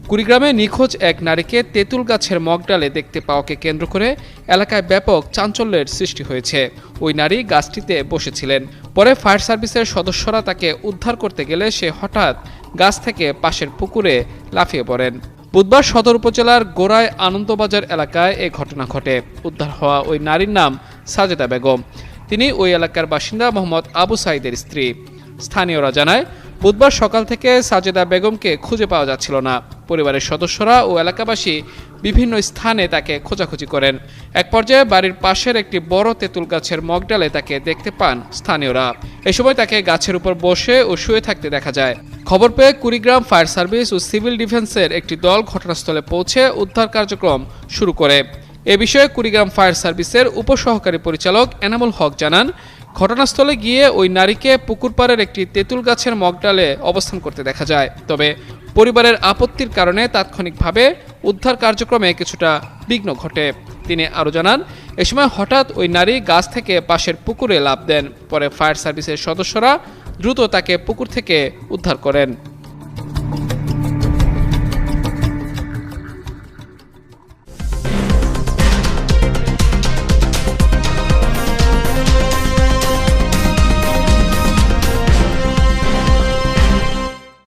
কুড়িগ্রামে নিখোঁজ এক নারীকে তেঁতুল গাছের মগডালে দেখতে পাওয়াকে কেন্দ্র করে এলাকায় ব্যাপক চাঞ্চল্যের সৃষ্টি হয়েছে। ওই নারী গাছটিতে বসেছিলেন। পরে ফায়ার সার্ভিসের সদস্যরা তাকে উদ্ধার করতে গেলে সে হঠাৎ গাছ থেকে পাশের পুকুরে লাফিয়ে পড়েন। বুধবার সদর উপজেলার গোড়ায় আনন্দবাজার এলাকায় এ ঘটনা ঘটে। উদ্ধার হওয়া ওই নারীর নাম সাজেদা বেগম। তিনি ওই এলাকার বাসিন্দা মোহাম্মদ আবু সাইদের স্ত্রী। স্থানীয়রা জানায়, বুধবার সকাল থেকে সাজেদা বেগমকে খুঁজে পাওয়া যাচ্ছিল না। পরিবারের সদস্যরা ও এলাকাবাসী বিভিন্ন স্থানে তাকে খোঁজাখুঁজি করেন। এক পর্যায়ে বাড়ির পাশের একটি বড় তেঁতুল গাছের মগডালে তাকে দেখতে পান স্থানীয়রা। এ সময় তাকে গাছের উপর বসে ও শুয়ে থাকতে দেখা যায়। খবর পেয়ে কুড়িগ্রাম ফায়ার সার্ভিস ও সিভিল ডিফেন্সের একটি দল ঘটনাস্থলে পৌঁছে উদ্ধার কার্যক্রম শুরু করে। এ বিষয়ে কুড়িগ্রাম ফায়ার সার্ভিসের উপসহকারী পরিচালক এনামুল হক জানান, ঘটনাস্থলে গিয়ে ওই নারীকে পুকুর পাড়ের একটি তেঁতুল গাছের মগডালে অবস্থান করতে দেখা যায়। তবে পরিবারের আপত্তির কারণে তাৎক্ষণিকভাবে উদ্ধার কার্যক্রমে কিছুটা বিঘ্ন ঘটে। তিনি আরও জানান, এ সময় হঠাৎ ওই নারী গাছ থেকে পাশের পুকুরে লাফ দেন। পরে ফায়ার সার্ভিসের সদস্যরা দ্রুত তাকে পুকুর থেকে উদ্ধার করেন।